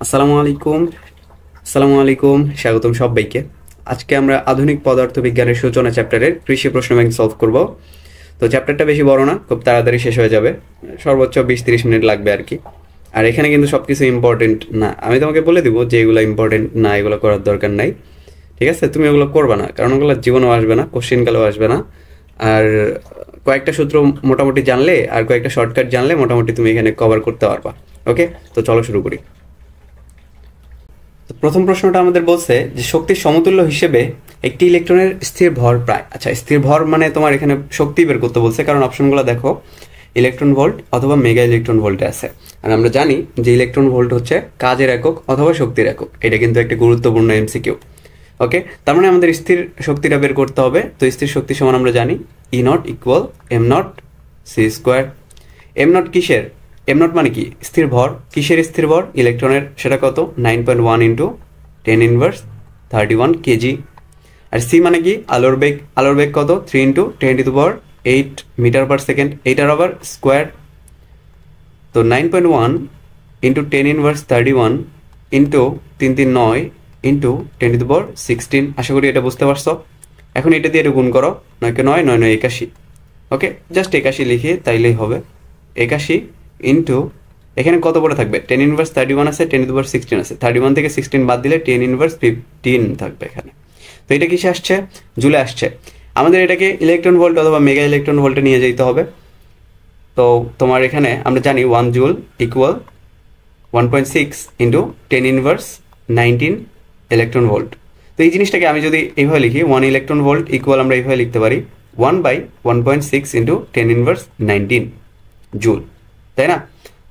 আসসালামু আলাইকুম। স্বাগতম সবাইকে। আজকে আমরা আধুনিক পদার্থবিজ্ঞানের সূচনা চ্যাপ্টারের কৃষি প্রশ্ন ব্যাংক সলভ করব। তো চ্যাপ্টারটা বেশি বড় না, খুব তাড়াতাড়ি শেষ হয়ে যাবে, সর্বোচ্চ 20-30 মিনিট লাগবে আর কি। আর এখানে কিন্তু সবকিছু ইম্পর্টেন্ট না, আমি তোমাকে বলে দিব যে এগুলো ইম্পর্টেন্ট না, এগুলো করার দরকার নাই, ঠিক আছে? তুমি ওগুলো করবা না, কারণ ওগুলো জীবনেও আসবে না, কোশ্চেনকালেও আসবে না। আর কয়েকটা সূত্র মোটামুটি জানলে আর কয়েকটা শর্টকাট জানলে মোটামুটি তুমি এখানে কভার করতে পারবা। ওকে, তো চলো শুরু করি। তো প্রথম প্রশ্নটা আমাদের বলছে যে শক্তির সমতুল্য হিসেবে একটি ইলেকট্রনের স্থির ভর প্রায়। আচ্ছা, স্থির ভর মানে তোমার এখানে শক্তি বের করতে বলছে, কারণ অপশনগুলো দেখো ইলেকট্রন ভোল্ট অথবা মেগা ইলেকট্রন ভোল্টে আছে। আর আমরা জানি যে ইলেকট্রন ভোল্ট হচ্ছে কাজের একক অথবা শক্তির একক। এটা কিন্তু একটা গুরুত্বপূর্ণ এমসিকিউ। ওকে, তার মানে আমাদের স্থির শক্তিটা বের করতে হবে। তো স্থির শক্তি সমান আমরা জানি E naught equal M naught C square. M naught কিসের? এম নট মানে কি? স্থির ভর। কিসের স্থির ভর? ইলেকট্রনের। সেটা কত? 9.1 ইন্টু 10⁻31 কেজি। আর সি মানে কি? আলোর বেগ। আলোর বেগ কত? 3 ইন্টু 10⁸ মিটার পার সেকেন্ড। এইটার আবার স্কোয়ার। তো 9.1 ইন্টু 10⁻31 ইন্টু 339 ইন্টু 10⁻16। আশা করি এটা বুঝতে পারছো। এখন এটা দিয়ে এটা গুণ করো, 9 কে 9, 9 9 81। ওকে, জাস্ট 81 লিখি তাইলেই হবে। 81 ইন্টু এখানে কত পড়ে থাকবে? 10⁻31 আছে, 10⁻16 আছে। 31 থেকে 16 বাদ দিলে 10⁻15 থাকবে এখানে। তো এটা কিসে আসছে? জুলে আসছে। আমাদের এটাকে ইলেকট্রন ভোল্ট অথবা মেগা ইলেকট্রন ভোল্টে নিয়ে যেতে হবে। তো তোমার এখানে আমরা জানি 1 joule equal 1.6 into 10⁻19 electron volt. তো এই জিনিসটাকে আমি যদি এইভাবে লিখি, 1 ইলেকট্রন ভোল্ট ইকুয়াল আমরা এইভাবে লিখতে পারি 1/1.6 ইন্টু 10⁻19 জুল, তাই না?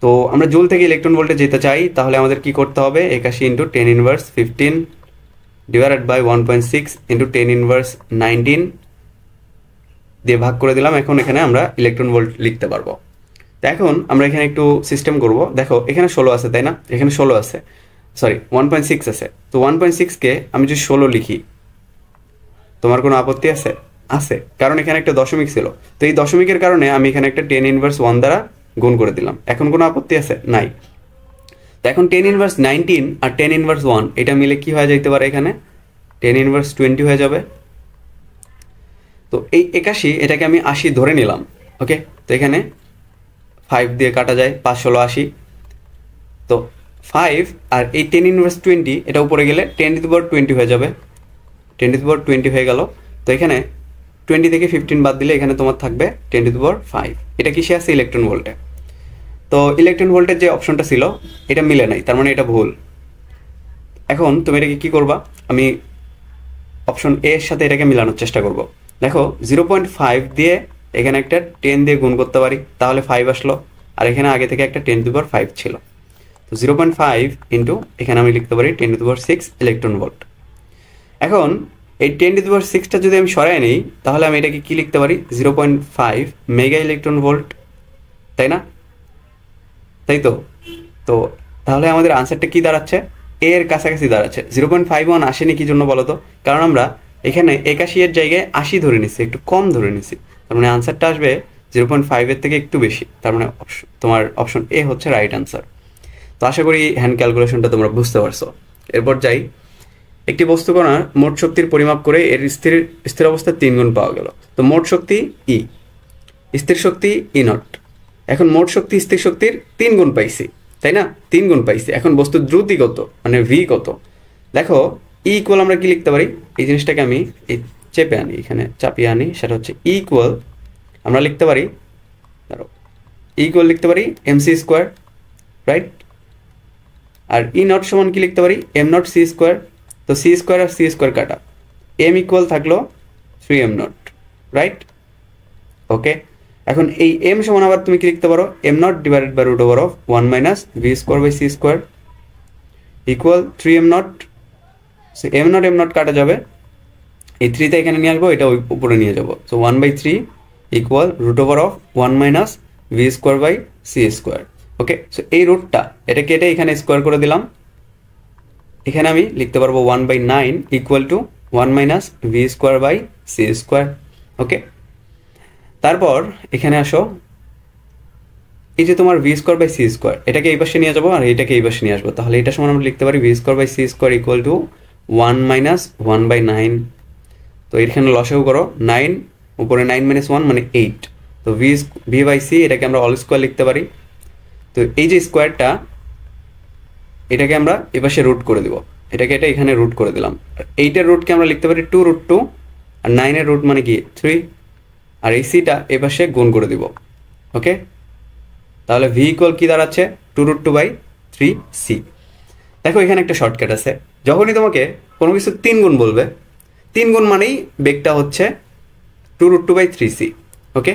তো আমরা জুল থেকে ইলেকট্রন ভোল্টে যেতে চাই, তাহলে আমাদের কি করতে হবে? 81 ইন্টু 10⁻15 ডিভাইডেড বাই 1.6 ইন্টু 10⁻19 দিয়ে ভাগ করে দিলাম। এখন এখানে আমরা ইলেকট্রন ভোল্ট লিখতে পারবো। তো এখন আমরা এখানে একটু সিস্টেম করব। দেখো এখানে 16 আছে, তাই না? এখানে 16 আছে, সরি 1.6 আছে। তো 1.6কে আমি যদি 16 লিখি, তোমার কোনো আপত্তি আছে? আছে, কারণ এখানে একটা দশমিক ছিল। তো এই দশমিকের কারণে আমি এখানে একটা 10⁻1 দ্বারা গুণ করে দিলাম। এখন কোনো আপত্তি আছে? নাই। তো এখন 10⁻19 আর 10⁻1 এটা মিলে কি হয়ে যাইতে পারে? এখানে 10⁻20 হয়ে যাবে। তো এই 81 এটাকে আমি 80 ধরে নিলাম। ওকে, তো এখানে 5 দিয়ে কাটা যায়, 5 16 80। তো 5 আর এই 10⁻20 এটা উপরে গেলে 10⁻20 হয়ে যাবে, 10⁻20 হয়ে গেল। তো এখানে 20 থেকে 15 বাদ দিলে এখানে তোমার থাকবে 10⁵। এটা কিসে আছে? ইলেকট্রন ভোল্টে। তো ইলেকট্রন ভোল্টের যে অপশনটা ছিল এটা মিলে নাই, তার মানে এটা ভুল। এখন তুমি এটাকে কি করবা? আমি অপশন এ এর সাথে এটাকে মিলানোর চেষ্টা করব। দেখো 0.5 দিয়ে এখানে একটা 10 দিয়ে গুণ করতে পারি, তাহলে 5 আসলো। আর এখানে আগে থেকে একটা 10⁵ ছিল। তো 0.5 ইন্টু এখানে আমি লিখতে পারি 10⁶ ইলেকট্রন ভোল্ট। এখন এই 10⁶টা যদি আমি সরাই নিই, তাহলে আমি এটাকে কি লিখতে পারি? 0.5 মেগা ইলেকট্রন ভোল্ট, তাই না? তাই তো। তো তাহলে আমাদের আনসারটা কি দাঁড়াচ্ছে? এ এর কাছাকাছি দাঁড়াচ্ছে। 0.51 আসেনি কি জন্য বলো তো? কারণ আমরা এখানে 81 এর জায়গায় 80 ধরে নিছি, একটু কম ধরে নিছি। তার মানে আনসারটা আসবে 0.5 এর থেকে একটু বেশি। তার মানে তোমার অপশন এ হচ্ছে রাইট আনসার। তো আশা করি হ্যান্ড ক্যালকুলেশনটা তোমরা বুঝতে পারছো। এরপর যাই, একটি বস্তু কণার মোট শক্তির পরিমাপ করে এর স্থির অবস্থায় 3 গুণ পাওয়া গেল। তো মোট শক্তি ই, স্থির শক্তি ই নট। এখন মোট শক্তি স্থির শক্তির 3 গুণ পাইছি, তাই না? 3 গুণ পাইছি। এখন বস্তুর দ্রুতি কত, মানে ভি কত? দেখো ই ইকুয়াল আমরা কি লিখতে পারি? এই জিনিসটাকে আমি চেপে আনি, এখানে চাপিয়ে আনি। সেটা হচ্ছে ই ইকুয়াল আমরা লিখতে পারি, ধরো ইকুয়াল লিখতে পারি এমসি স্কোয়ার, রাইট? আর ই নট সমান কি লিখতে পারি? M naught C square. তো সি স্কোয়ার আর সি স্কোয়ার কাটা, এম ইকুয়াল থাকলো 3m নট, রাইট? ওকে, এখন এই এম সমান আবার তুমি কি লিখতে পারো? M naught divided by root over of 1 minus V square by C square equal 3m naught. M naught কাটা যাবে, এই 3টা এখানে নিয়ে আসবো, এটা উপরে নিয়ে যাবো। So 1/3 equal root over of 1 minus V square by C square. Okay, so এই রুটটা এটা কেটে এখানে স্কোয়ার করে দিলাম। এখানে আমি লিখতে পারবো 1/9 equal to 1 minus V square by C square. Okay, তারপর এখানে আসো, এই যে তোমার V square by C square, এটাকে এই পাশে নিয়ে যাবো আর এটাকে এই পাশে নিয়ে আসবো, তাহলে এটা সমান আমরা লিখতে পারি V square by C square equal to 1 - 1/9। তো এখানে লসাগু করো, 9 উপরে 9 - 1 মানে 8। তো ভি বাই সি এটাকে আমরা অল স্কোয়ার লিখতে পারি। তো এই যে স্কোয়ারটা, এটাকে আমরা এপাশে রুট করে দিব, এটা এখানে রুট করে দিলাম। আর 8-এর রুটকে আমরা লিখতে পারি 2√2, আর 9-এর রুট মানে কি 3, আর এই সিটা এপাশে গুণ করে দিব। ওকে, তাহলে ভি ইকুয়াল কি দাঁড়াচ্ছে 2√2/3c। দেখো এখানে একটা শর্টকাট আছে, যখনই তোমাকে কোনো কিছু 3 গুণ বলবে, 3 গুণ মানেই বেগটা হচ্ছে 2√2/3c। ওকে,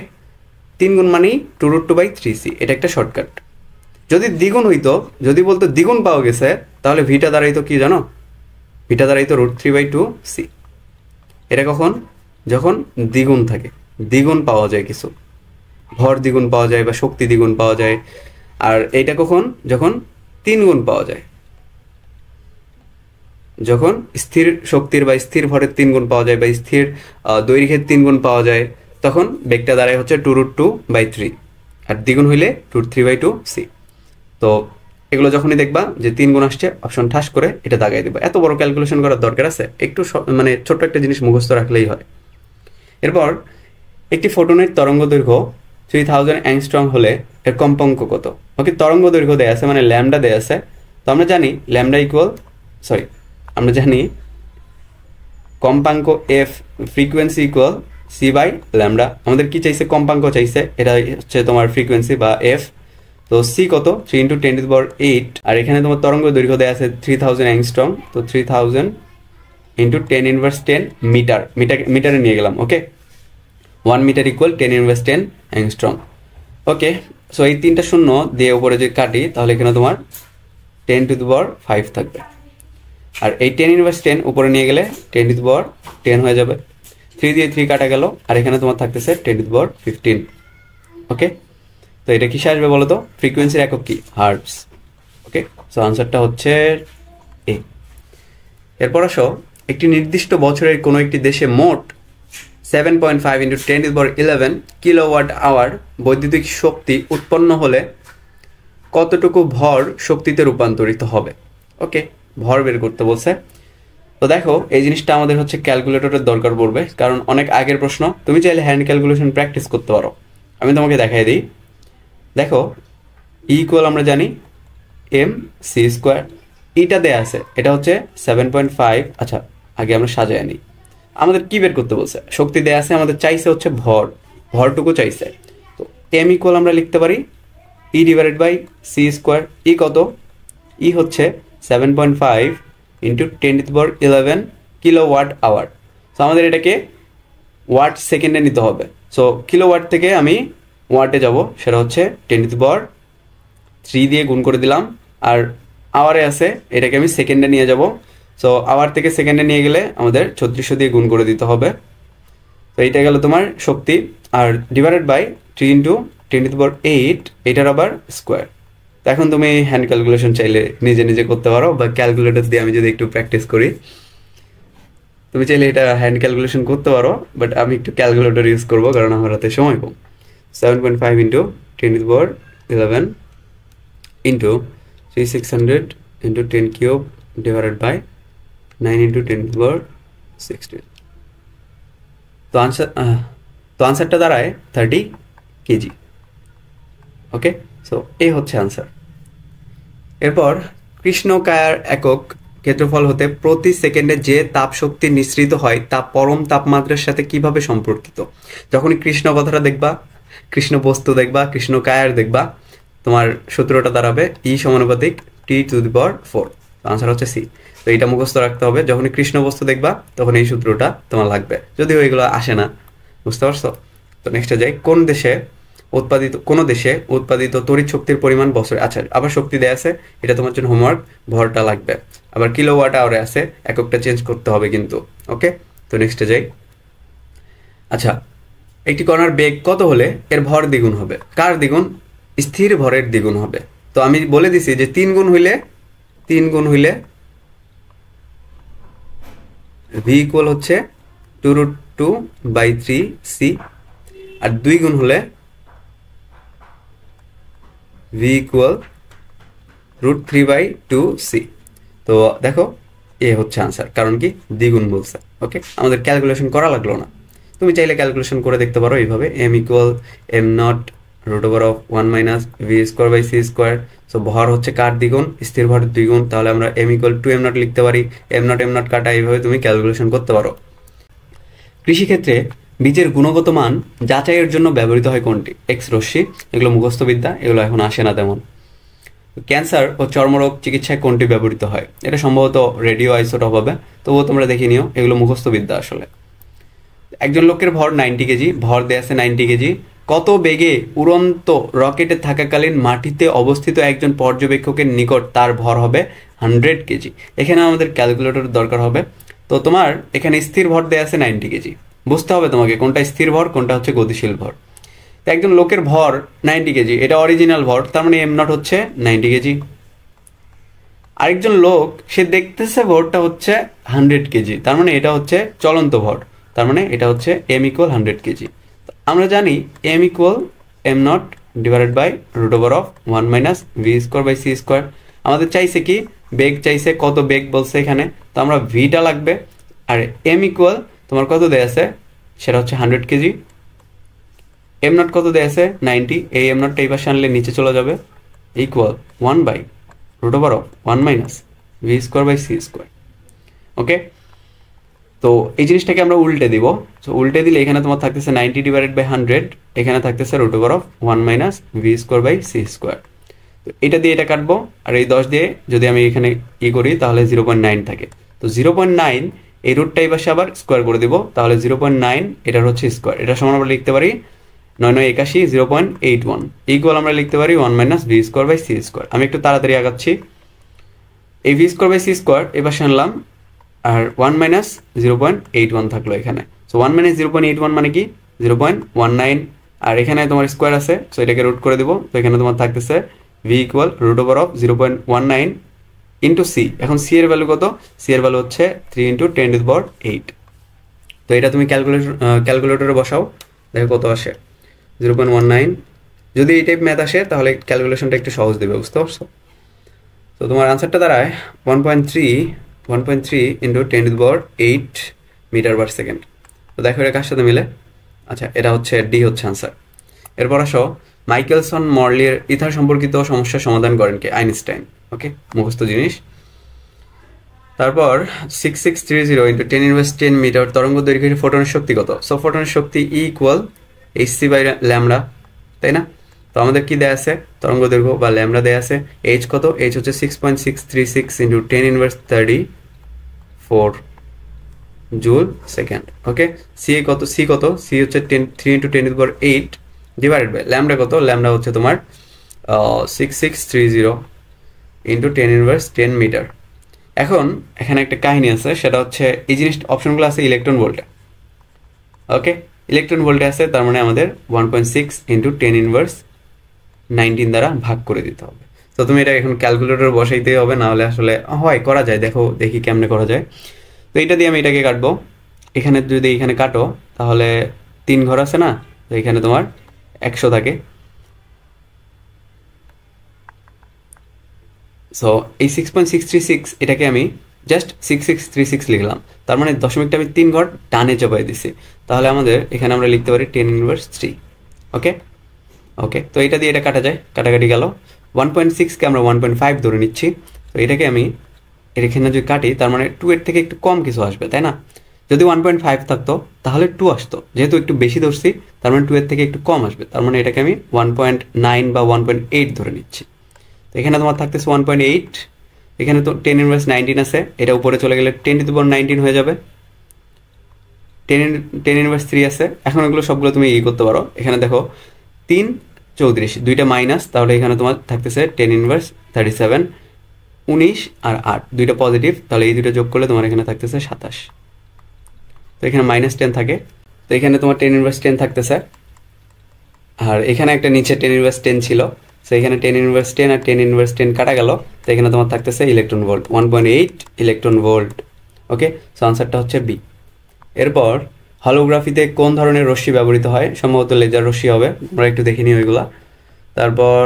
3 গুণ মানেই 2√2/3c, এটা একটা শর্টকাট। যদি দ্বিগুণ হইতো, যদি বলতো দ্বিগুণ পাওয়া গেছে, তাহলে ভিটা দাঁড়াইতো কি জানো, ভিটা দাঁড়াইতো √3/2c। এটা কখন, যখন দ্বিগুণ থাকে, দ্বিগুণ পাওয়া যায় কিছু, ভর দ্বিগুণ পাওয়া যায় বা শক্তি দ্বিগুণ পাওয়া যায়। আর এইটা কখন, যখন 3 গুণ পাওয়া যায়, যখন স্থির শক্তির বা স্থির ভরের 3 গুণ পাওয়া যায় বা স্থির দৈর্ঘ্যের 3 গুণ পাওয়া যায়, তখন বেগটা দাঁড়ায় হচ্ছে 2√2/3, আর দ্বিগুণ হইলে √3/2c। তো এগুলো যখনই দেখবা যে 3 গুণ আসছে, অপশন ঠাস করে এটা দাগাই দেবো। এত বড় ক্যালকুলেশন করার দরকার আছে, একটু মানে ছোট্ট একটা জিনিস মুখস্থ রাখলেই হয়। এরপর একটি ফোটনের তরঙ্গ দৈর্ঘ্য 3000 অ্যাংস্ট্রম হলে এর কম্পাঙ্ক কত? ওকে, তরঙ্গ দৈর্ঘ্য দেয়া আছে মানে ল্যামডা দেয়া আছে। তো আমরা জানি ল্যামডা ইকুয়াল, আমরা জানি কম্পাঙ্ক F frequency equal C by lambda. আমাদের কি চাইছে, কম্পাঙ্ক চাইছে, এটা হচ্ছে তোমার ফ্রিকোয়েন্সি বা এফ। তো সি কত, 3 × 10⁸, আর এখানে তোমার তরঙ্গ দৈর্ঘ্য দেয়া আছে 3000 অ্যাংস্ট্রম। তো 3000 × 10⁻10 মিটার, মিটারে নিয়ে গেলাম। ওকে, 1 মিটার ইকুয়াল 10⁻10 অ্যাংস্ট্রম। ওকে, সো এই 3টা শূন্য দিয়ে উপরে যদি কাটি, তাহলে এখানে তোমার 10⁵ থাকবে। আর এই 10⁻10 উপরে নিয়ে গেলে 10⁻10 হয়ে যাবে। 3 দিয়ে 3 কাটা গেল, আর এখানে তোমার থাকতেছে 10⁻15। ওকে, তো এটা কিসে আসবে বলো তো, ফ্রিকোয়েন্সির একক কি, হার্টস। ওকে, সো আনসারটা হচ্ছে এ। এরপর আসো, একটি নির্দিষ্ট বছরের কোনো একটি দেশে মোট 7.5 × 10⁻11 কিলোওয়াট আওয়ার বৈদ্যুতিক শক্তি উৎপন্ন হলে কতটুকু ভর শক্তিতে রূপান্তরিত হবে? ওকে, ভর বের করতে বলছে। তো দেখো এই জিনিসটা আমাদের হচ্ছে ক্যালকুলেটরের দরকার পড়বে, কারণ অনেক আগের প্রশ্ন। তুমি চাইলে হ্যান্ড ক্যালকুলেশন প্র্যাকটিস করতে পারো, আমি তোমাকে দেখাই দিই। দেখো ইকুয়াল আমরা জানি mc², ইটা দেয়া আছে, এটা হচ্ছে 7.5। আচ্ছা, আগে আমরা সাজায় নিই। আমাদের কি বের করতে বলছে, শক্তি দেয়া আছে, আমাদের চাইছে হচ্ছে ভর, ভরটুকু চাইছে। তো m ইকুয়াল আমরা লিখতে পারি E/c²। ই কত, ই হচ্ছে 7.5 × 10⁻11 কিলোওয়াট আওয়ার। সো আমাদের এটাকে ওয়াট সেকেন্ডে নিতে হবে। সো কিলোওয়াট থেকে আমি ওয়াটে যাব, সেটা হচ্ছে 10⁻3 দিয়ে গুণ করে দিলাম। আর আওয়ারে আছে, এটাকে আমি সেকেন্ডে নিয়ে যাব। সো আওয়ার থেকে সেকেন্ডে নিয়ে গেলে আমাদের 3600 দিয়ে গুণ করে দিতে হবে। তো এইটা গেল তোমার শক্তি, আর ডিভাইডেড বাই 3 × 10⁸, এটার আবার স্কোয়ার। তো এখন তুমি হ্যান্ড ক্যালকুলেশন চাইলে নিজে নিজে করতে পারো, বা ক্যালকুলেটর দিয়ে আমি যদি একটু প্র্যাকটিস করি, তুমি চাইলে এটা হ্যান্ড ক্যালকুলেশন করতে পারো, বাট আমি একটু ক্যালকুলেটর ইউজ করবো কারণ আমার হাতে সময় কম। 7.5 × 10⁻11 ইন্টু 3600 × 10³ ডিভাইডেড বাই 9 × 10⁻16। তো আনসারটা দাঁড়ায় 30 কেজি। ওকে, সো এই হচ্ছে আনসার। এরপর কৃষ্ণকায়ার একক ক্ষেত্রফল হতে প্রতি সেকেন্ডে যে তাপ শক্তি নিঃসৃত হয় তা পরম তাপমাত্রার সাথে কিভাবে সম্পর্কিত? যখনই কৃষ্ণ কথাটা দেখবা, কৃষ্ণ বস্তু দেখবা, কৃষ্ণকায়ার দেখবা, তোমার সূত্রটা দাঁড়াবে E সমানুপাতিক T⁴। আনসার হচ্ছে সি। তো এইটা মুখস্থ রাখতে হবে, যখনই কৃষ্ণ বস্তু দেখবা তখন এই সূত্রটা তোমার লাগবে, যদিও এগুলো আসে না, বুঝতে পারছো? তো নেক্সটে যাই, কোন দেশে উৎপাদিত তড়িৎ শক্তির পরিমাণ বছরে, আচ্ছা আবার শক্তি দেয়া আছে, এটা তোমার জন্য হোমওয়ার্ক, ভরটা লাগবে। আবার কিলোওয়াট আওয়ারে আছে, এককটা চেঞ্জ করতে হবে কিন্তু। ওকে, তো নেক্সটে যাই। আচ্ছা, একটি কণার বেগ কত হলে এর ভর দ্বিগুণ হবে? কার দ্বিগুণ? স্থির ভরের দ্বিগুণ হবে। তো আমি বলে দিছি যে 3 গুণ হইলে ভি ইকুয়াল হচ্ছে 2√2/3c, আর 2 গুণ হলে ভি ইকুয়াল √3/2c। তো দেখো এ হচ্ছে আনসার, কারণ কি দ্বিগুণ বলছে। ওকে, আমাদের ক্যালকুলেশন করা লাগলো না। তুমি চাইলে ক্যালকুলেশন করে দেখতে পারো এইভাবে, m equal m0 √1 - v²/c²। So ভর হচ্ছে কার দ্বিগুণ? স্থির ভর দ্বিগুণ। তাহলে আমরা m ইকুয়াল টু m0 লিখতে পারি। m0 কাটা, এইভাবে তুমি ক্যালকুলেশন করতে পারো। কৃষিক্ষেত্রে বীজের গুণগত মান যাচাইয়ের জন্য ব্যবহৃত হয় কোনটি? এক্স রশ্মি। এগুলো মুখস্থবিদ্যা, এগুলো এখন আসে না তেমন। ক্যান্সার ও চর্মরোগ চিকিৎসায় কোনটি ব্যবহৃত হয়? এটা সম্ভবত রেডিও আইসোটোপ হবে, তবুও তোমরা দেখে নিও, এগুলো মুখস্থবিদ্যা আসলে। একজন লোকের ভর 90 কেজি, ভর দেয়া আছে 90 কেজি। কত বেগে উড়ন্ত রকেটে থাকাকালীন মাটিতে অবস্থিত একজন পর্যবেক্ষকের নিকট তার ভর হবে 100 কেজি? এখানে আমাদের ক্যালকুলেটর দরকার হবে। তো তোমার এখানে স্থির ভর দেয়া আছে 90 কেজি, বুঝতে হবে তোমাকে কোনটা স্থির ভর কোনটা হচ্ছে গতিশীল ভর। তো একজন লোকের ভর 90 কেজি, এটা অরিজিনাল ভর, তার মানে m0 হচ্ছে 90 কেজি। আরেকজন লোক সে দেখতেছে ভরটা হচ্ছে 100 কেজি, তার মানে এটা হচ্ছে চলন্ত ভর, তার মানে এটা হচ্ছে m ইকুয়াল 100 কেজি। আমরা জানি m ইকুয়াল m0 √1 - v²/c²। আমাদের চাইছে কি? বেগ চাইছে, কত বেগ বলছে এখানে, তো আমরা ভিটা লাগবে। আর m ইকুয়াল তোমার কত দেয়া আছে, সেটা হচ্ছে 100 কেজি। m0 কত দেয়া আছে? 90। এই m0 এই পাশে আনলে নিচে চলে যাবে, ইকুয়াল 1/√1 - v²/c²। ওকে, তো এই জিনিসটাকে আমরা উল্টে দিব। তো উল্টে দিলে এখানে তোমার থাকতেছে 90/100, এখানে থাকতেছে √1 - v²/c²। তো এটা দিয়ে এটা কাটবো, আর এই 10 দিয়ে যদি আমি এখানে করি তাহলে 0.9 থাকে। তো 0.9 এই রুটটা এই পাশে আবার স্কোয়ার করে দিব, তাহলে 0.9 এটার হচ্ছে স্কোয়ার। এটা সমান আমরা লিখতে পারি 9 9 81 0.81 ইকুয়াল আমরা লিখতে পারি 1 - v²/c²। আমি একটু তাড়াতাড়ি আগাচ্ছি। এই v²/c² এই পাশে আনলাম, আর 1 - 0.81 থাকলো এখানে। সো 1 - 0.81 মানে কি? 0.19। আর এখানে তোমার স্কোয়ার আছে, সো এটাকে রুট করে দিব। তো এখানে তোমার থাকতেছে v ইকুয়াল √0.19 ইন্টু c। এখন c এর ভ্যালু কত? c এর ভ্যালু হচ্ছে 3 × 10⁸। তো এটা তুমি ক্যালকুলেটরে বসাও, দেখো কত আসে, 0.19। যদি এই টাইপ ম্যাথ আসে তাহলে ক্যালকুলেশনটা একটু সহজ দেবে, বুঝতে পারছো? তো তোমার আনসারটা দাঁড়ায় 1.3 × 10⁸ মিটার/সেকেন্ড। তো দেখো এটা কার সাথে মিলে? আচ্ছা, এটা হচ্ছে ডি হচ্ছে আনসার। এরপর আসো, মাইকেলসন মর্লির ইথার সম্পর্কিত সমস্যার সমাধান করেন কে? আইনস্টাইন। ওকে, মুখস্থ জিনিস। তারপর 6630 × 10⁻10 মিটার তরঙ্গ দৈর্ঘ্যের ফোটনের শক্তি কত? সো ফোটনের শক্তি E ইকুয়াল hc/λ, তাই না? তো আমাদের কি দেয়া আছে? তরঙ্গ দৈর্ঘ্য বা ল্যামডা দেয়া আছে। h কত? h হচ্ছে 6.636 × 10⁻34 জুল সেকেন্ড। ওকে, c কত? c হচ্ছে 3 × 10⁸ ডিভাইডেড বাই ল্যামডা কত? ল্যামডা হচ্ছে তোমার 6630 × 10⁻10 মিটার। এখন এখানে একটা কাহিনী আছে, সেটা হচ্ছে এই জিনিসটা অপশনগুলো আছে ইলেকট্রন ভোল্টে। ওকে, ইলেকট্রন ভোল্টে আছে, তার মানে আমাদের 1.6 × 10⁻19 দ্বারা ভাগ করে দিতে হবে। তো তুমি এটা এখন ক্যালকুলেটর বসাইতেই হবে, না হলে আসলে হয় করা যায়। দেখি কেমনে করা যায়। তো এটা দিয়ে আমি এটাকে কাটবো। এখানে যদি এখানে কাটো তাহলে 3 ঘর আছে না, তো এখানে তোমার 100 থাকে। সো এই 6.636 এটাকে আমি জাস্ট 6636 লিখলাম, তার মানে দশমিকটা আমি 3 ঘর ডানে চাপাই দিছি। তাহলে আমাদের এখানে আমরা লিখতে পারি 10⁻3। ওকে ওকে, তো এটা দিয়ে এটা কাটা যায়, কাটাকাটি গেল। 1.6কে আমরা 1.5 ধরে নিচ্ছি। তো এটাকে আমি এখানে যদি কাটি, তার মানে 2 এর থেকে একটু কম কিছু আসবে, তাই না? যদি 1.5 থাকতো তাহলে 2 আসতো, যেহেতু একটু বেশি ধরছি তার মানে 2 এর থেকে একটু কম আসবে, তার মানে এটাকে আমি 1.9 বা 1.8 ধরে নিচ্ছি। তো এখানে তোমার থাকতেছে 1.8, এখানে তো 10⁻19 আছে, এটা উপরে চলে গেলে 10⁻19 হয়ে যাবে। 10⁻3 আছে, এখন এগুলো সবগুলো তুমি করতে পারো। এখানে দেখো 3 34 দুইটা মাইনাস, তাহলে এখানে তোমার থাকতেছে 10⁻37 19 আর 8 দুইটা পজিটিভ, তাহলে এই দুটো যোগ করলে তোমার এখানে থাকতেছে 27। তো এখানে -10 থাকে, তো এখানে তোমার 10⁻10 থাকতেছে, আর এখানে একটা নিচে 10⁻10 ছিল, তো এখানে 10⁻10 আর 10⁻10 কাটা গেল, তো এখানে তোমার থাকতেছে ইলেকট্রন ভোল্ট 1.8 ইলেকট্রন ভোল্ট। ওকে, সো আনসারটা হচ্ছে বি। এরপর হলোগ্রাফিতে কোন ধরনের রশ্মি ব্যবহৃত হয়? সম্ভবত লেজার রশ্মি হবে, আমরা একটু দেখে নিই ওইগুলা। তারপর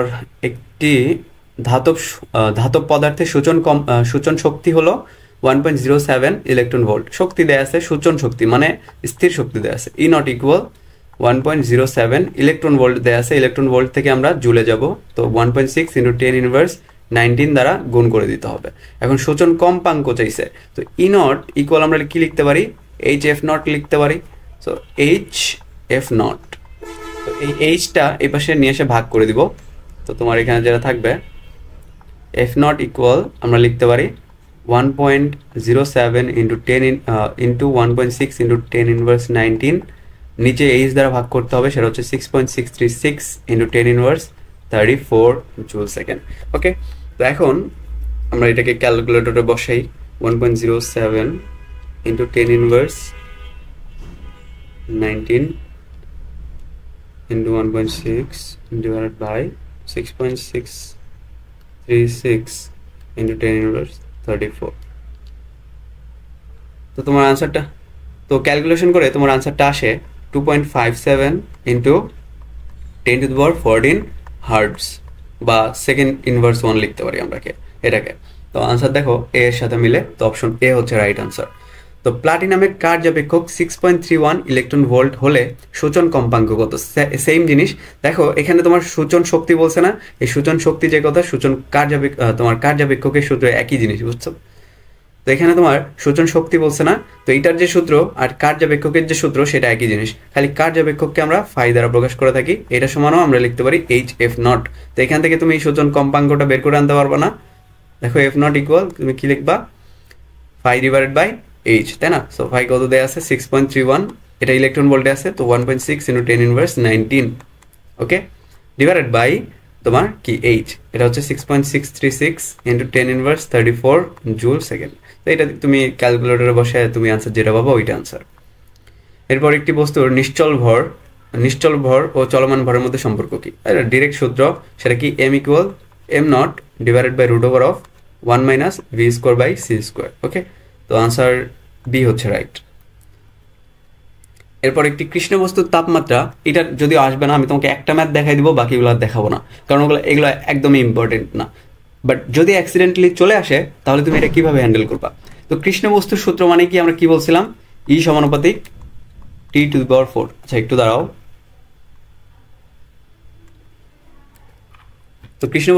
একটি একটি ধাতব পদার্থের সূচন শক্তি হলো 1.07 ইলেকট্রন ভোল্ট। শক্তি দেয়া আছে, সূচন শক্তি মানে স্থির শক্তি দেয়া আছে, ই নট ইকুয়াল 1.07 ইলেকট্রন ভোল্ট দেয়া আছে। ইলেকট্রন ভোল্ট থেকে আমরা জুলে যাব, তো 1.6 × 10 ইনভার্স 19 দ্বারা গুণ করে দিতে হবে। এখন সূচন কম্পাঙ্ক চাইছে, তো ই নট ইকুয়াল আমরা কি লিখতে পারি, এইচ এফ নট লিখতে পারি। সো এইচ এফ নট, তো এই এইচটা এই পাশে নিয়ে এসে ভাগ করে দিব। তো তোমার এখানে যেটা থাকবে এফ নট ইকুয়াল আমরা লিখতে পারি 1.07 × 10 ইন্টু 1.6 × 10 ইনভার্স 19, নিচে এইচ দ্বারা ভাগ করতে হবে, সেটা হচ্ছে 6.636 × 10 ইনভার্স 34 জুল সেকেন্ড। ওকে, তো এখন আমরা এটাকে ক্যালকুলেটরে বসাই। 1.07 × 10 inverse 19 into 1.6 divided by 6.636 into 10 inverse 34। তো তোমার আনসারটা, তো ক্যালকুলেশন করে তোমার আনসারটা আসে 2.57 into 10 to the power 14 hertz, বা সেকেন্ড ইনভার্স 1 লিখতে পারি আমরা এটাকে। তো আনসার দেখো এ এর সাথে মিলে, তো অপশন এ হচ্ছে রাইট আনসার। তো প্লাটিনামের কার্যাপেক্ষক 6.31 ইলেকট্রন ভোল্ট হলে সূচন কম্পাঙ্ক কত? সেম জিনিস দেখো, এখানে তোমার সূচন শক্তি বলছে না, এই সূচন শক্তি যে কথা, সূচন তোমার কার্যাপেক্ষকের সূত্র একই জিনিস, বুঝছো? তো এখানে তোমার সূচন শক্তি বলছে না, তো এটার যে সূত্র আর কার্যাপেক্ষকের যে সূত্র সেটা একই জিনিস, খালি কার্যাপেক্ষককে আমরা ফাই দ্বারা প্রকাশ করে থাকি। এটা সমানও আমরা লিখতে পারি এইচ এফ নট। তো এখান থেকে তুমি এই সূচন কম্পাঙ্কটা বের করে আনতে পারবা না। দেখো এফ নট ইকুয়াল তুমি কি লিখবা, ফাই ডিভাইডেড বাই এইচ, তাই না? সো ফাই কত দেয়া আছে 6.31, এটা ইলেকট্রন ভোল্টে আছে, তো 1.6 × 10 ইনভার্স 19, ওকে, ডিভাইডেড বাই তোমার কি এইচ, এটা হচ্ছে 6.636 × 10 ইনভার্স 34 জুল সেকেন্ড। তো এটা তুমি ক্যালকুলেটরে বসে তুমি আনসার যেটা পাবো ওইটা আনসার। এরপর একটি বস্তুর নিশ্চল ভর ও চলমান ভরের মধ্যে সম্পর্ক কি? ডিরেক্ট সূত্র, সেটা কি M equal M naught divided by √ of 1 minus V square by C square. Okay, তো আনসার বি হচ্ছে রাইট। এরপর একটি কৃষ্ণ বস্তুর তাপমাত্রা, এটা যদিও আসবে না, আমি তোমাকে একটা ম্যাথ দেখাই দিব, বাকিগুলো দেখাবো না, কারণ এগুলো একদমই ইম্পর্টেন্ট না। বাট যদি অ্যাক্সিডেন্টালি চলে আসে তাহলে তুমি এটা কিভাবে হ্যান্ডেল করবা? তো কৃষ্ণ বস্তুর সূত্র মানে কি, আমরা কি বলছিলাম, ই সমানুপাতিক T⁴। আচ্ছা একটু দাঁড়াও। তো কৃষ্ণ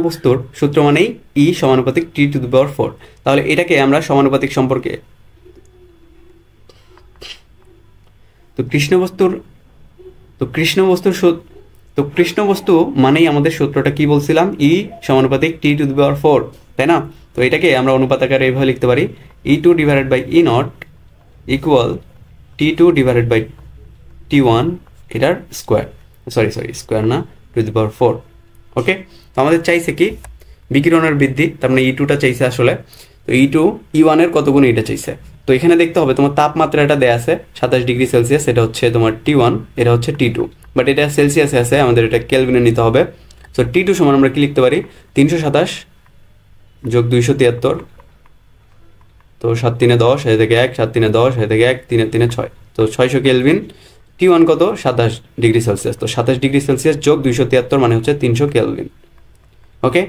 বস্তুর সূত্র মানেই ই সমানুপাতিক T⁴। তাহলে এটাকে আমরা সমানুপাতিক সম্পর্কে, কৃষ্ণ বস্তু মানেই আমাদের সূত্রটা কি বলছিলাম, ই সমানুপাতিক T⁴, তাই না? তো এটাকে আমরা অনুপাত আকারে এইভাবে লিখতে পারি, E2 divided by E naught equal T2 divided by T1 এটার স্কোয়ার, স্কোয়ার না, T⁴। ওকে, তো আমাদের চাইছে কি বিকিরণের বৃদ্ধি, তার মানে E2টা চাইছে আসলে, তো E2 E1 এর কত গুণ এটা চাইছে। তো এখানে দেখতে হবে তোমার তাপমাত্রা এটা দেয়া আছে 27 ডিগ্রি সেলসিয়াস, এটা হচ্ছে তোমার T1, এটা হচ্ছে T2, বাট এটা সেলসিয়াসে আছে, আমাদের এটা কেলভিনে নিতে হবে। সো T2 সমান আমরা কি লিখতে পারি, 327 যোগ 273, তো 7 3 10, এ থেকে 1, 7 3 10, এ থেকে 1, 3 3 6, তো 600 কেলভিন। T1 কত, 27 ডিগ্রি সেলসিয়াস, তো 27 ডিগ্রি সেলসিয়াস যোগ 273 মানে হচ্ছে 300 কেলভিন। ওকে,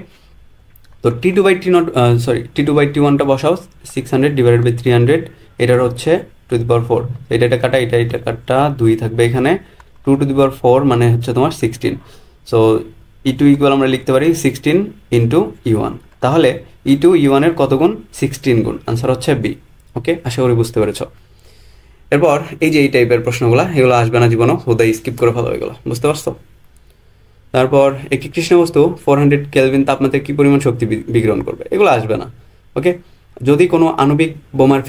তো T2/T1টা বসাও, 600 ডিভাইডেড বাই 300, এটার হচ্ছে T⁴। এটা কাটা, এটা কাটা, 2 থাকবে এখানে, 2⁴ মানে হচ্ছে তোমার 16। সো E2 ইকুয়াল আমরা লিখতে পারি 16 ইন্টু E1, তাহলে E2 E1 এর কত গুণ, 16 গুণ, আনসার হচ্ছে বি। ওকে, আশা করি বুঝতে পেরেছ। এরপর এই যে এই টাইপের প্রশ্নগুলো, এগুলো আসবে না জীবনও, হুদাই স্কিপ করে ফেলো এগুলো, বুঝতে পারছো? তারপর একটি কৃষ্ণ বস্তু 400 কেলভিন তাপমাত্রায় কি পরিমাণ শক্তি বিকিরণ করবে, এগুলো আসবে না। ওকে, যদি কোনো আণবিক বোমার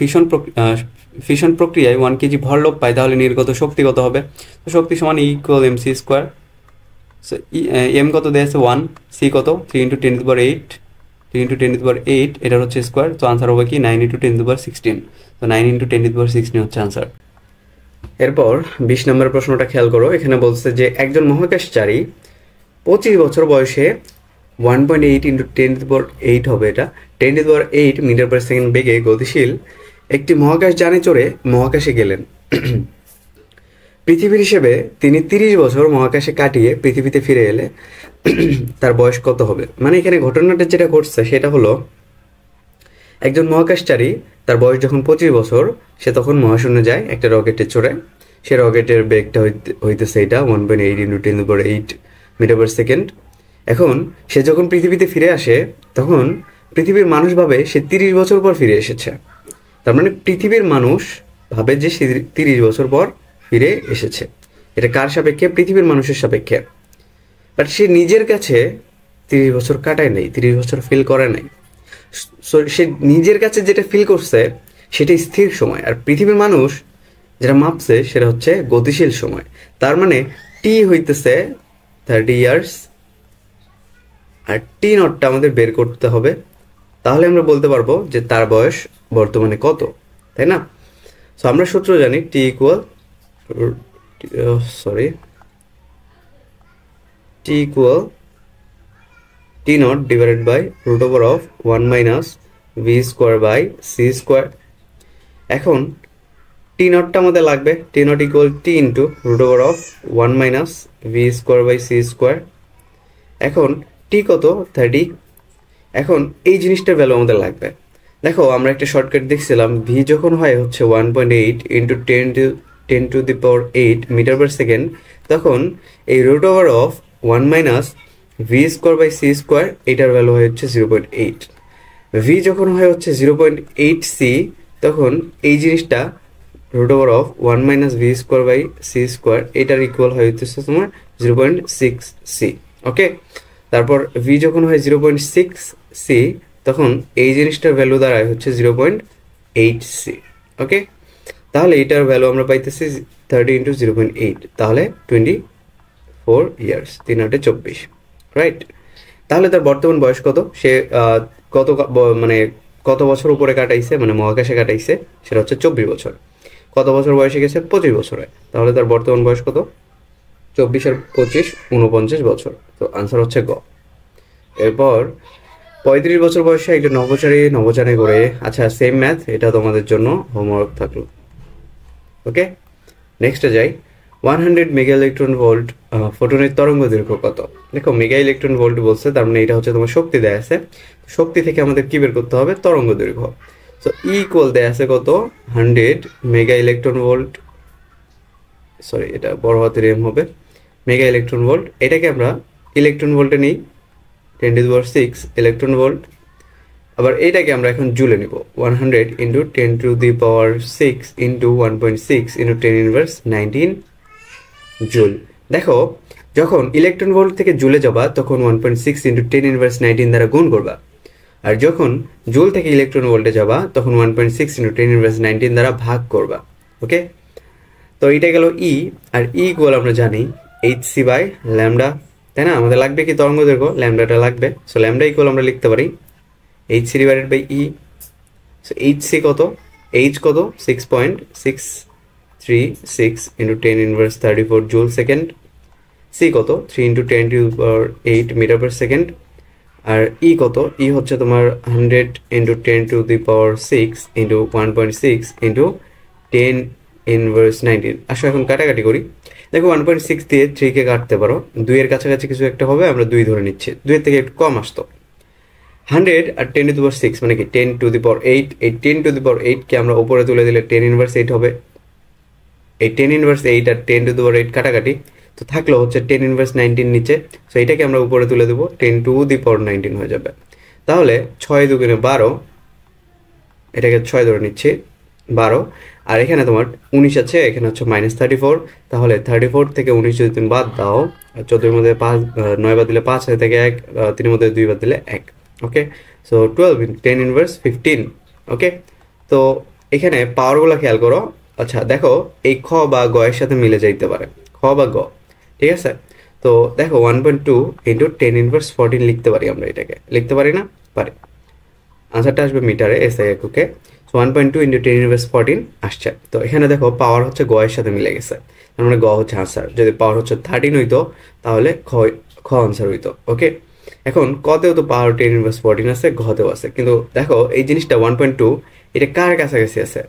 ফিশন প্রক্রিয়ায় 1 কেজি ভরলোপ পায় তাহলে নির্গত শক্তি কত হবে? তো শক্তি সমান E equal mc square. So M কত দেওয়া আছে 1, সি কত 3 × 10⁸, 3 × 10⁸, এটার হচ্ছে স্কোয়ার, তো আনসার হবে কি 9 × 10⁻16, তো 9 × 10⁻16 হচ্ছে আনসার। এরপর 20 নম্বরের প্রশ্নটা খেয়াল করো, এখানে বলছে যে একজন মহাকাশচারী 25 বছর বয়সে 1.8 × 10⁸ হবে, এটা 10⁸ মিটার পার সেকেন্ড বেগে গতিশীল একটি মহাকাশযানে চড়ে মহাকাশে গেলেন। পৃথিবীর হিসেবে তিনি 30 বছর মহাকাশে কাটিয়ে পৃথিবীতে ফিরে এলে তার বয়স কত হবে? মানে এখানে ঘটনাটা যেটা ঘটছে সেটা হলো, একজন মহাকাশচারী তার বয়স যখন 25 বছর, সে তখন মহাশূন্যে যায় একটা রকেটে চড়ে। সে রকেটের বেগটা হইতেছে এটা 1.8 × 10⁸ মিটার পার সেকেন্ড। এখন সে যখন পৃথিবীতে ফিরে আসে তখন পৃথিবীর মানুষ ভাবে সে 30 বছর পর ফিরে এসেছে। তার মানে পৃথিবীর মানুষ ভাবে যে সে 30 বছর পর ফিরে এসেছে। এটা কার সাপেক্ষে? পৃথিবীর মানুষের সাপেক্ষে। বাট সে নিজের কাছে 30 বছর কাটায় নাই, 30 বছর ফিল করে নাই। সো সে নিজের কাছে যেটা ফিল করছে সেটা স্থির সময়, আর পৃথিবীর মানুষ যেটা মাপছে সেটা হচ্ছে গতিশীল সময়। তার মানে টি হইতেছে 30 ইয়ার্স, আর টি নটটা আমাদের বের করতে হবে, তাহলে আমরা বলতে পারবো যে তার বয়স বর্তমানে কত, তাই না? সো আমরা সূত্র জানি T equal T naught divided by √1 minus V square by C square. এখন টি নটটা আমাদের লাগবে, T naught equal T into √1 minus V square by C square. এখন টি কত? 30। এখন এই জিনিসটার ভ্যালু আমাদের লাগবে। দেখো আমরা একটা শর্টকাট দেখছিলাম, ভি যখন হয় হচ্ছে 1.8 × 10⁸ মিটার পার সেকেন্ড, তখন এই √1 minus V square by C square এটার ভ্যালু হয় হচ্ছে 0.8। ভি যখন হয় হচ্ছে 0.8 সি, তখন এই জিনিসটা √1 minus V square by C square এটার ইকুয়াল হয় হচ্ছে তোমার 0.6 সি। ওকে, তারপর ভি যখন হয় 0.6 সি, তখন এই জিনিসটার ভ্যালু দাঁড়ায় হচ্ছে 0.8 সি। ওকে, তাহলে এটার ভ্যালু আমরা পাইতেছি 30 × 0.8, তাহলে 24 ইয়ার্স, 3/24, রাইট? তাহলে তার বর্তমান বয়স কত? সে মানে কত বছর উপরে কাটাইছে, মানে মহাকাশে কাটাইছে, সেটা হচ্ছে 24 বছর। কত বছর বয়সে গেছে? 25 বছরে। তাহলে তার বর্তমান বয়স কত? 24 আর 25 49 বছর। তো আনসার হচ্ছে গ। এরপর 35 বছর বয়সে একজন নভোচারী করে, আচ্ছা সেম ম্যাথ, এটা তোমাদের জন্য হোমওয়ার্ক থাকলো। ওকে, নেক্সটে যাই। 100 মেগা ইলেকট্রন ভোল্ট ফোটনের তরঙ্গ দৈর্ঘ্য কত? দেখো মেগা ইলেকট্রন ভোল্ট বলছে, তার মানে এটা হচ্ছে তোমার শক্তি দেয়া আছে। শক্তি থেকে আমাদের কি বের করতে হবে? তরঙ্গ দৈর্ঘ্য। সো ইকুয়াল দেয়া আছে কত? 100 মেগা ইলেকট্রন ভোল্ট, সরি এটা বড় হাতের এম হবে, মেগা ইলেকট্রন ভোল্ট। এটাকে আমরা ইলেকট্রন ভোল্টে নিই, 10⁶ ইলেকট্রন ভোল্ট। আবার এইটাকে আমরা এখন জুলে নিব, 100 × 10⁶ × 1.6 × 10⁻19 জুল। দেখো যখন ইলেকট্রন ভোল্ট থেকে জুলে যাবা তখন 1.6 × 10⁻19 দ্বারা গুণ করবা, আর যখন জুল থেকে ইলেকট্রন ভোল্টে যাবা তখন 1.6 × 10⁻19 দ্বারা ভাগ করবা। ওকে, তো এটা গেল ই, আর ই ইকুয়াল আমরা জানি hc বাই ল্যামডা, তাই না? আমাদের লাগবে কি? তরঙ্গ দৈর্ঘ্য, ল্যামডাটা লাগবে। সো ল্যামডা ইকুয়াল আমরা লিখতে পারি hc divided by E. So hc কত? h কত? 6.636 × 10⁻34 জুল সেকেন্ড। সি কত? 3 × 10⁸ মিটার পার সেকেন্ড। আর ই কত? ই হচ্ছে তোমার 100 × 10⁶ × 1.6 × 10⁻19। আসো এখন কাটাকাটি করি। দেখো 1.6 দিয়ে 3কে কাটতে পারো, 2 এর কাছাকাছি কিছু একটা হবে, আমরা 2 ধরে নিচ্ছি, 2 এর থেকে একটু কম আসতো। 100 আর 10⁶ মানে কি 10⁸। এই 10⁸ কে আমরা উপরে তুলে দিলে 10⁻8 হবে। এই 10⁻8 আর 10⁸ কাটাকাটি, তো থাকলো হচ্ছে 10⁻19 নিচে। সো এটাকে আমরা উপরে তুলে দেবো, 10⁻19 হয়ে যাবে। তাহলে 6 × 2 = 12, এটাকে 6 ধরে নিচ্ছি, 12। আর এখানে তোমার 19 আছে, এখানে হচ্ছে -34। তাহলে 34 থেকে 19 যদি তুমি বাদ দাও, 14 এর মধ্যে 9 বাদ দিলে 5 থেকে 1, 3 এর মধ্যে 2 বাদ দিলে 1। ওকে, সো 12 × 10⁻15। ওকে, তো এখানে পাওয়ারগুলো খেয়াল করো। আচ্ছা দেখো এই খ বা গ এর সাথে মিলে যাইতে পারে, খ বা গ, ঠিক আছে? তো দেখো 1.2 × 10⁻14 লিখতে পারি আমরা, এটাকে লিখতে পারি না? পারি। আনসারটা আসবে মিটারে, এসআই এককে। সো 1.2 × 10⁻14 আসছে। তো এখানে দেখো পাওয়ার হচ্ছে গ এর সাথে মিলে গেছে, তার মানে গ হচ্ছে আনসার। যদি পাওয়ার হচ্ছে 13 হইতো তাহলে খ আনসার হইতো। ওকে, এখন কতেও তো পাওয়ার 10⁻14 আছে, ঘতেও আছে, কিন্তু দেখো এই জিনিসটা 1.2 এটা কার কাছাকাছি আছে?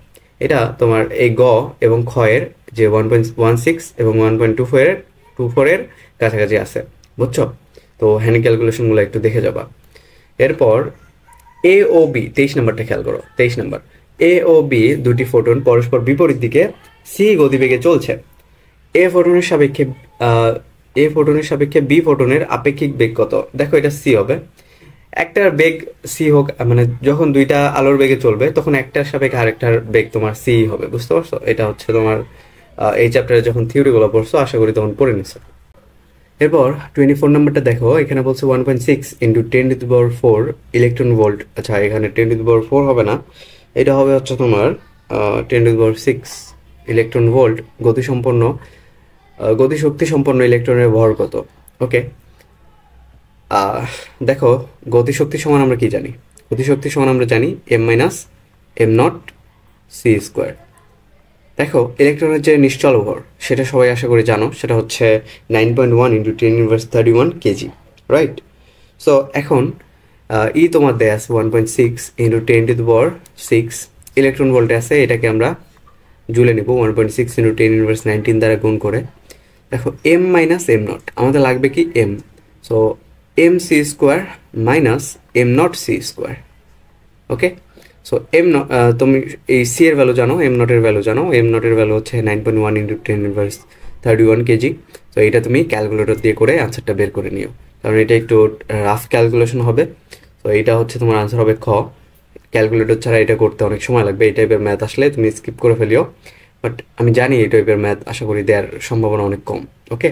এটা তোমার এই গ এবং খ এর যে 1.16 এবং 1.24 এর কাছাকাছি আছে, বুঝছো? তো হ্যান্ড ক্যালকুলেশনগুলো একটু দেখে যাবা। এরপর এ ও বি 23 নম্বরটা খেয়াল করো। 23 নম্বর, এ ও বি দুটি ফোটন পরস্পর বিপরীত দিকে সি গতিবেগে চলছে। এ ফোটনের সাপেক্ষে বি ফোটনের আপেক্ষিক বেগ কত? দেখো এটা সি হবে। একটার বেগ সি হোক, মানে যখন দুইটা আলোর বেগে চলবে তখন একটার সাপেক্ষে আরেকটার বেগ তোমার সি হবে, বুঝতে পারছো? এটা হচ্ছে তোমার এই চ্যাপ্টারে যখন থিওরিগুলো পড়ছো আশা করি তখন পড়ে নিছো। এরপর 24 নম্বরটা দেখো, এখানে বলছে 1.6 ইন্টু 10⁴ ইলেকট্রন ভোল্ট। আচ্ছা, এখানে 10⁴ হবে না, এটা হবে হচ্ছে তোমার 10⁶ ইলেকট্রন ভোল্ট গতিশক্তি সম্পন্ন ইলেকট্রনের ভর কত? ওকে, দেখো গতিশক্তি সমান আমরা কি জানি? গতিশক্তি সমান আমরা জানি m-m0c²। দেখো ইলেকট্রনের যে নিশ্চল ভর সেটা সবাই আশা করি জানো, সেটা হচ্ছে 9.1 ইন্টু 10⁻31 কেজি, রাইট? সো এখন তোমার দেয়া আছে 1.6 ইন্টু 10⁶ ইলেকট্রন ভোল্টে আছে, এটাকে আমরা জুলে নিব 1.6 ইন্টু 10⁻19 দ্বারা গুণ করে। দেখো m-m0 আমাদের লাগবে কি m, so mc² minus m0c²। ওকে, সো তুমি এই সি এর ভ্যালু জানো, m0 এর ভ্যালু জানো। m0 এর ভ্যালু হচ্ছে 9.1 ইন্টু 10⁻31 কেজি। তো এটা তুমি ক্যালকুলেটর দিয়ে করে আনসারটা বের করে নিও, কারণ এটা একটু রাফ ক্যালকুলেশন হবে। তো এইটা হচ্ছে তোমার আনসার হবে খ। ক্যালকুলেটর ছাড়া এটা করতে অনেক সময় লাগবে, এই টাইপের ম্যাথ আসলে তুমি স্কিপ করে ফেলিও, বাট আমি জানি এই টাইপের ম্যাথ আশা করি দেওয়ার সম্ভাবনা অনেক কম। ওকে,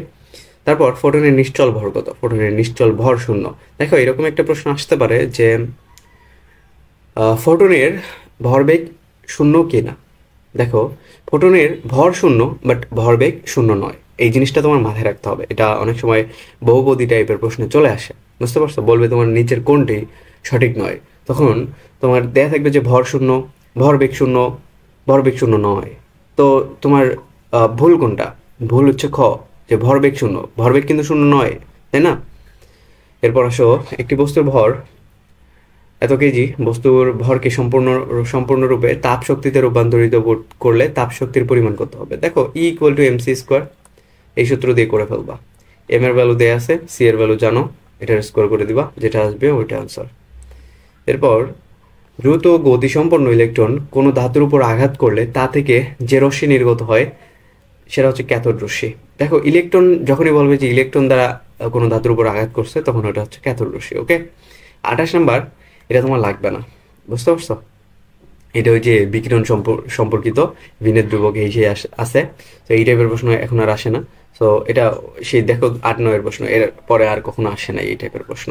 তারপর ফোটনের নিশ্চল ভর কত? ফোটনের নিশ্চল ভর 0। দেখো এরকম একটা প্রশ্ন আসতে পারে যে ফোটনের ভরবেগ 0 কি না। দেখো ফোটনের ভর 0 বাট ভরবেগ 0 নয়, এই জিনিসটা তোমার মাথায় রাখতে হবে। এটা অনেক সময় বহুপদী টাইপের প্রশ্নে চলে আসে, বুঝতে পারছো? বলবে তোমার নিচের কোনটি সঠিক নয়, তখন তোমার দেয়া থাকবে যে ভর 0, ভরবেগ 0, ভরবেগ 0 নয়। তো তোমার ভুল কোনটা? ভুল হচ্ছে খ, যে ভরবেগ 0, ভরবেগ কিন্তু 0 নয়, তাই না? এরপর আসো, একটি বস্তুর ভর এত কেজি, বস্তুর ভরকে সম্পূর্ণরূপে তাপ শক্তিতে রূপান্তরিত করলে তাপ শক্তির পরিমাণ কত হবে? দেখো E=mc², এই সূত্র দিয়ে করে ফেলবা। এম এর ভ্যালু দেয়া আছে, সি এর ভ্যালু জানো, এটার স্কোয়ার করে দিবা, যেটা আসবে ওইটা আনসার। এরপর দ্রুত গতিসম্পন্ন ইলেকট্রন কোনো ধাতুর উপর আঘাত করলে তা থেকে যে রশ্মি নির্গত হয় সেটা হচ্ছে ক্যাথোড রশ্মি। দেখো ইলেকট্রন যখনই বলবে যে ইলেকট্রন দ্বারা কোনো ধাতুর উপর আঘাত করছে, তখন ওটা হচ্ছে ক্যাথোড রশ্মি। ওকে, 28 নাম্বার, এটা তোমার লাগবে না, বুঝতে পারছো? এটা ওই যে বিকিরণ সম্পর্কিত ভিনের ধ্রুবক এই সেই আছে, তো এই টাইপের প্রশ্ন এখন আর আসে না। তো এটা সেই দেখো 8-9 প্রশ্ন, এর পরে আর কখনো আসে না এই টাইপের প্রশ্ন,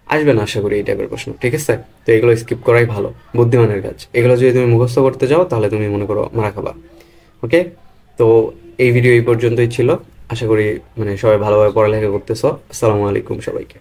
আসবে না আশা করি এই টাইপের প্রশ্ন, ঠিক আছে? তো এগুলো স্কিপ করাই ভালো, বুদ্ধিমানের কাজ। এগুলো যদি তুমি মুখস্থ করতে যাও তাহলে তুমি মনে করো মারা খাবা। ওকে, তো এই ভিডিও এই পর্যন্তই ছিল। আশা করি মানে সবাই ভালোভাবে পড়ালেখা করতেছো। আসসালামু আলাইকুম সবাইকে।